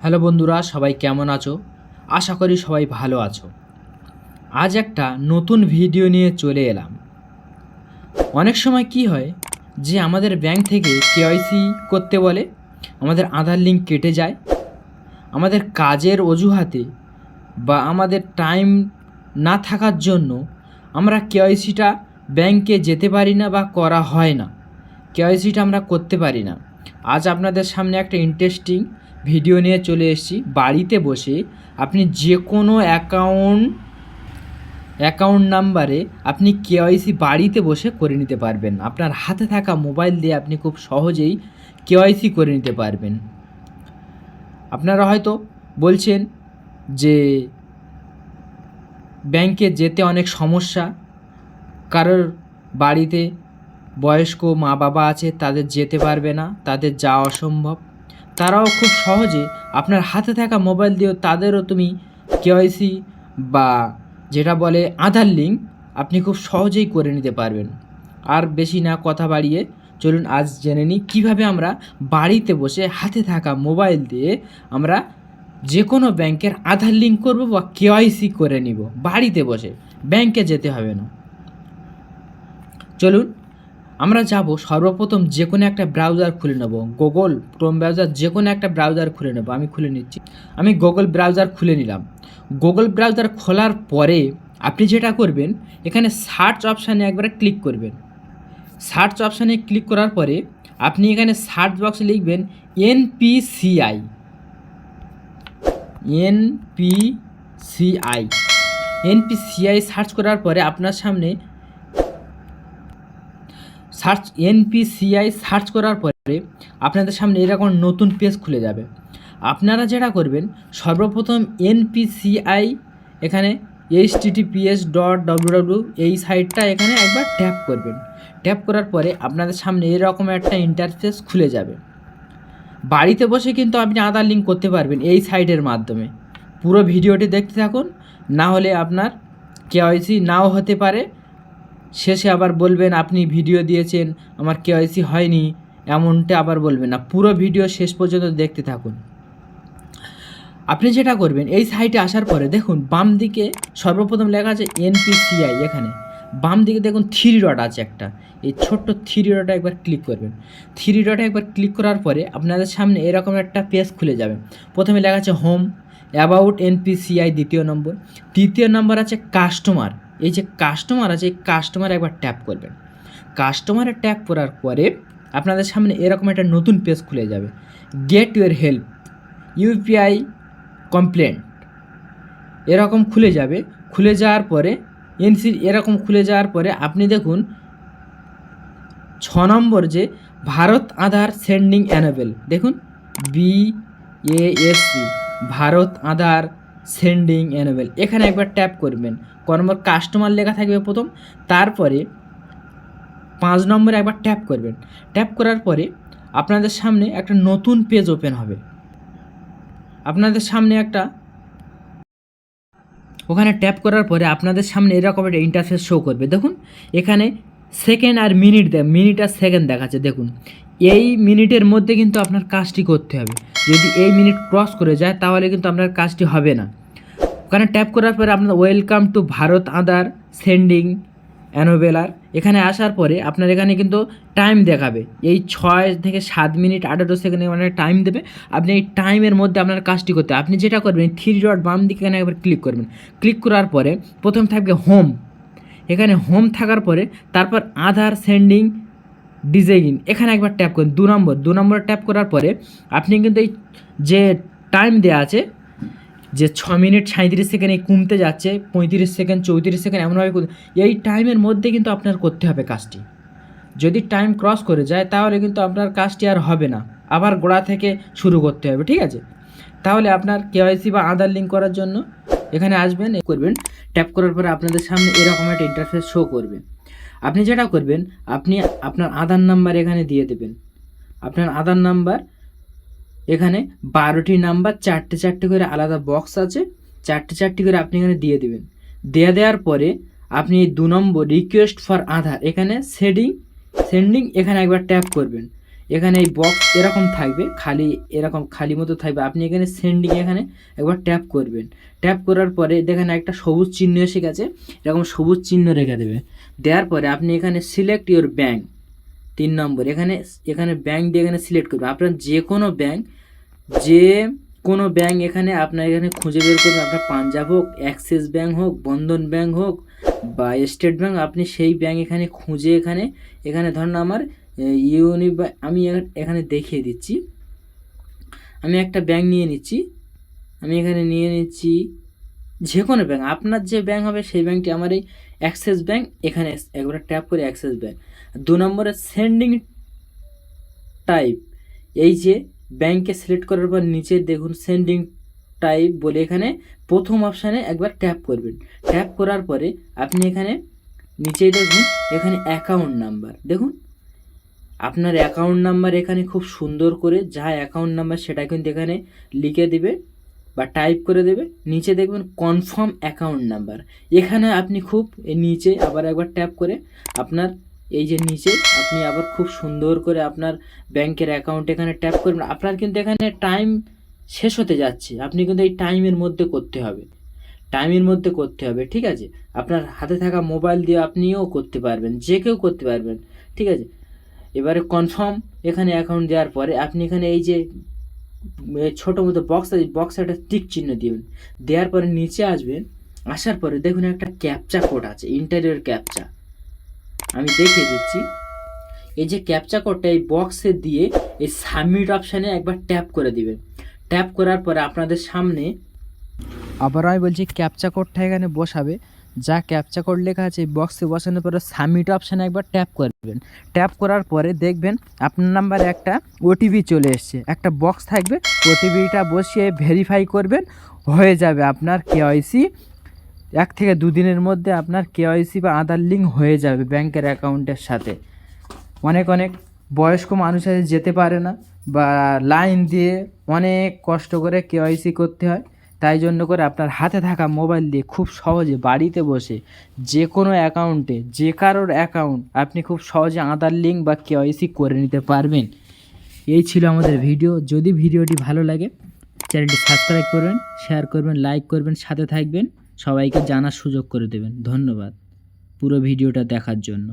Hello বন্ধুরা, সবাই কেমন আছো? আশা করি সবাই ভালো আছো। আজ একটা নতুন ভিডিও নিয়ে চলে এলাম। অনেক সময় কি হয় যে আমাদের ব্যাংক থেকে কেওয়াইসি করতে বলে, আমাদের আধার লিঙ্ক কেটে যায়, আমাদের কাজের অজুহাতে বা আমাদের টাইম না থাকার জন্য আমরা কেওয়াইসিটা ব্যাংকে যেতে পারি না বা করা হয় না। কেওয়াইসিটা আমরা করতে পারি না। আজ আপনাদের সামনে একটা ইন্টারেস্টিং ভিডিও নিয়ে চলে এসেছি। বাড়িতে বসে আপনি যে কোনো অ্যাকাউন্ট নাম্বারে আপনি কেওয়াইসি বাড়িতে বসে করে নিতে পারবেন। আপনার হাতে থাকা মোবাইল দিয়ে আপনি খুব সহজেই কেওয়াইসি করে নিতে পারবেন। আপনারা হয়তো বলছেন যে ব্যাংকে যেতে অনেক সমস্যা, কারোর বাড়িতে বয়স্ক মা বাবা আছে, তাদের যেতে পারবে না, তাদের যাওয়া অসম্ভব। তারাও খুব সহজে আপনার হাতে থাকা মোবাইল দিয়েও তাদেরও তুমি কেওয়াইসি বা যেটা বলে আধার লিঙ্ক আপনি খুব সহজেই করে নিতে পারবেন। আর বেশি না কথা বাড়িয়ে চলুন আজ জেনে নিই কীভাবে আমরা বাড়িতে বসে হাতে থাকা মোবাইল দিয়ে আমরা যে কোনো ব্যাংকের আধার লিঙ্ক করব বা কেওয়াইসি করে নিব বাড়িতে বসে, ব্যাংকে যেতে হবে না। চলুন আমরা যাব। সর্বপ্রথম যে কোনো একটা ব্রাউজার খুলে নেব, গুগল ক্রোম ব্রাউজার, যে কোনো একটা ব্রাউজার খুলে নেব। আমি খুলে নিচ্ছি। আমি গুগল ব্রাউজার খুলে নিলাম। গুগল ব্রাউজার খোলার পরে আপনি যেটা করবেন, এখানে সার্চ অপশানে একবারে ক্লিক করবেন। সার্চ অপশানে ক্লিক করার পরে আপনি এখানে সার্চ বক্সে লিখবেন এনপিসিআই। এনপিসিআই এনপিসিআই সার্চ করার পরে আপনার সামনে এনপিসিআই সার্চ করার পরে আপনাদের সামনে এরকম নতুন পেজ খুলে যাবে। আপনারা যেটা করবেন, সর্বপ্রথম এনপিসিআই এখানে https.www এই সাইটটা এখানে একবার ট্যাপ করবেন। ট্যাপ করার পরে আপনাদের সামনে এরকম একটা ইন্টারফেস খুলে যাবে। বাড়িতে বসে কিন্তু আপনি আধার লিঙ্ক করতে পারবেন এই সাইটের মাধ্যমে। পুরো ভিডিওটি দেখতে থাকুন, না হলে আপনার কেওয়াইসি নাও হতে পারে। শেষে আবার বলবেন আপনি ভিডিও দিয়েছেন আমার কেওয়াইসি হয়নি, এমনটা আবার বলবেন না। পুরো ভিডিও শেষ পর্যন্ত দেখতে থাকুন। আপনি যেটা করবেন, এই সাইটে আসার পরে দেখুন বাম দিকে সর্বপ্রথম লেখা আছে এনপিসিআই। এখানে বাম দিকে দেখুন থ্রি ডট আছে একটা, এই ছোট্ট থ্রি ডটে একবার ক্লিক করবেন। থ্রি ডটে একবার ক্লিক করার পরে আপনাদের সামনে এরকম একটা পেজ খুলে যাবে। প্রথমে লেখা আছে হোম, অ্যাবাউট এনপিসিআই দ্বিতীয় নম্বর আছে কাস্টমার। এই যে কাস্টমার আছে, এই কাস্টমার একবার ট্যাপ করবেন। কাস্টমারে ট্যাপ করার পরে আপনাদের সামনে এরকম একটা নতুন পেজ খুলে যাবে। Get your help, UPI complaint এরকম খুলে যাবে। খুলে যাওয়ার পরে এরকম খুলে যাওয়ার পরে আপনি দেখুন 6 নম্বর যে ভারত আধার সেন্ডিং অ্যানেবল, দেখুন BASC Bharat Aadhaar sending enable, এখানে একবার ট্যাপ করবেন। ক নম্বর কাস্টমার লেখা থাকবে প্রথম, তারপরে 5 নম্বরে একবার ট্যাপ করবেন। ট্যাপ করার পরে আপনাদের সামনে একটা নতুন পেজ ওপেন হবে। আপনাদের সামনে ওখানে ট্যাপ করার পরে আপনাদের সামনে এরকম একটা ইন্টারফেস শো করবে। দেখুন এখানে সেকেন্ড আর মিনিট আর সেকেন্ড দেখাচ্ছে। দেখুন এই মিনিটের মধ্যে কিন্তু আপনার কাজটি করতে হবে। যদি এই মিনিট ক্রস করে যায় তাহলে কিন্তু আপনার কাজটি হবে না। ওখানে ট্যাপ করার পরে আপনার welcome to Bharat Aadhaar sending অ্যানোভেলার, এখানে আসার পরে আপনার এখানে কিন্তু টাইম দেখাবে। এই 6 থেকে 7 মিনিট 18 সেকেন্ড মানে টাইম দেবে। আপনি এই টাইমের মধ্যে আপনার কাজটি করতে, আপনি যেটা করবেন থ্রি ডট বাম দিকে এখানে একবার ক্লিক করবেন। ক্লিক করার পরে প্রথম থাকবে হোম, এখানে হোম থাকার পরে তারপর আধার সেন্ডিং ডিজাইন, এখানে একবার ট্যাপ করুন। 2 নম্বর ট্যাপ করার পরে আপনি কিন্তু এই যে টাইম দেওয়া আছে যে 6 মিনিট 37 সেকেন্ড এই কমতে যাচ্ছে, 35 সেকেন্ড 34 সেকেন্ড এমনভাবে এই টাইমের মধ্যে কিন্তু আপনার করতে হবে কাজটি। যদি টাইম ক্রস করে যায় তাহলে কিন্তু আপনার কাজটি আর হবে না, আবার গোড়া থেকে শুরু করতে হবে। ঠিক আছে, তাহলে আপনার কেওয়াইসি বা আধার লিঙ্ক করার জন্য এখানে আসবেন, করবেন। ট্যাপ করার পরে আপনাদের সামনে এরকম একটা ইন্টারফেস শো করবে। আপনি যেটা করবেন, আপনি আপনার আধার নাম্বার এখানে দিয়ে দেবেন। আপনার আধার নাম্বার এখানে 12টি নাম্বার, 4টে করে আলাদা বক্স আছে, 4টে করে আপনি এখানে দিয়ে দেবেন। দেওয়ার পরে আপনি 2 নম্বর রিকোয়েস্ট ফর আধার, এখানে সেন্ডিং এখানে একবার ট্যাপ করবেন। এখানে এই বক্স এরকম থাকবে, খালি এরকম খালি মতো থাকবে। আপনি এখানে সেন্ডিং এখানে একবার ট্যাপ করবেন। ট্যাপ করার পরে দেখেন একটা সবুজ চিহ্ন এসে গেছে, এরকম সবুজ চিহ্ন রেখে দেবে। দেওয়ার পরে আপনি এখানে সিলেক্ট ইউর ব্যাঙ্ক 3 নম্বর, এখানে এখানে ব্যাঙ্ক দিয়ে এখানে সিলেক্ট করবেন। আপনার যে কোনো ব্যাঙ্ক, যে কোনো ব্যাঙ্ক এখানে আপনার এখানে খুঁজে বের করবেন। আপনার পাঞ্জাব হোক, অ্যাক্সিস ব্যাঙ্ক হোক, বন্ধন ব্যাঙ্ক হোক বা স্টেট ব্যাঙ্ক, আপনি সেই ব্যাঙ্ক এখানে খুঁজে এখানে এখানে ধরুন আমার আমি এখানে দেখিয়ে দিচ্ছি। আমি একটা ব্যাঙ্ক নিয়ে নিচ্ছি, আমি এখানে নিয়ে নিচ্ছি যে কোনো ব্যাঙ্ক, আপনার যে ব্যাঙ্ক হবে সেই ব্যাঙ্কটি আমার এই অ্যাক্সিস ব্যাঙ্ক। এখানে একবার ট্যাপ করে অ্যাক্সিস ব্যাঙ্ক। 2 নম্বরে সেন্ডিং টাইপ, এই যে ব্যাঙ্কে সিলেক্ট করার পর নিচে দেখুন সেন্ডিং টাইপ বলে এখানে প্রথম অপশানে একবার ট্যাপ করবেন। ট্যাপ করার পরে আপনি এখানে নিচেই দেখুন এখানে অ্যাকাউন্ট নাম্বার, দেখুন আপনার অ্যাকাউন্ট নাম্বার এখানে খুব সুন্দর করে যা অ্যাকাউন্ট নাম্বার সেটা কিন্তু এখানে লিখে দিবে বা টাইপ করে দেবে। নিচে দেখবেন কনফার্ম অ্যাকাউন্ট নাম্বার, এখানে আপনি খুব নিচে আবার একবার ট্যাপ করে আপনার এই যে নিচে আপনি আবার খুব সুন্দর করে আপনার ব্যাংকের অ্যাকাউন্ট এখানে ট্যাপ করবেন। আপনার কিন্তু এখানে টাইম শেষ হতে যাচ্ছে, আপনি কিন্তু এই টাইমের মধ্যে করতে হবে, টাইমের মধ্যে করতে হবে, ঠিক আছে। আপনার হাতে থাকা মোবাইল দিয়ে আপনিও করতে পারবেন, যে কেউ করতে পারবেন, ঠিক আছে। এবারে কনফার্ম এখানে অ্যাকাউন্ট দেওয়ার পরে আপনি এখানে এই যে ছোটো মতো বক্স আছে, বক্সে একটা টিক চিহ্ন দিবেন। দেওয়ার পরে নিচে আসবেন, আসার পরে দেখুন একটা ক্যাপচা কোড আছে, ইন্টারিয়র ক্যাপচা, আমি দেখিয়ে দিচ্ছি। এই যে ক্যাপচা কোডটা এই বক্সে দিয়ে এই সাবমিট অপশানে একবার ট্যাপ করে দিবেন। ট্যাপ করার পরে আপনাদের সামনে আবার আমি বলছি ক্যাপচা কোডটা এখানে বসাবে, যা ক্যাপচা কোড লেখা আছে এই বক্সে বসানোর পরে সাবমিট অপশানে একবার ট্যাপ করবেন। ট্যাপ করার পরে দেখবেন আপনার নাম্বারে একটা ওটিপি চলে এসছে, একটা বক্স থাকবে, ওটিপিটা বসিয়ে ভেরিফাই করবেন, হয়ে যাবে আপনার কেওয়াইসি। 1 থেকে 2 দিনের মধ্যে আপনার কেওয়াইসি বা আধার লিঙ্ক হয়ে যাবে ব্যাংকের অ্যাকাউন্টের সাথে। অনেক অনেক বয়স্ক মানুষ আছে যেতে পারে না বা লাইন দিয়ে অনেক কষ্ট করে কেওয়াইসি করতে হয়, তাই জন্য করে আপনার হাতে থাকা মোবাইল দিয়ে খুব সহজে বাড়িতে বসে যে কোনো অ্যাকাউন্টে, যে কারোর অ্যাকাউন্ট আপনি খুব সহজে আধার লিঙ্ক বা কেওয়াইসি করে নিতে পারবেন। এই ছিল আমাদের ভিডিও। যদি ভিডিওটি ভালো লাগে চ্যানেলটি সাবস্ক্রাইব করবেন, শেয়ার করবেন, লাইক করবেন, সাথে থাকবেন, সবাইকে জানার সুযোগ করে দেবেন। ধন্যবাদ পুরো ভিডিওটা দেখার জন্য।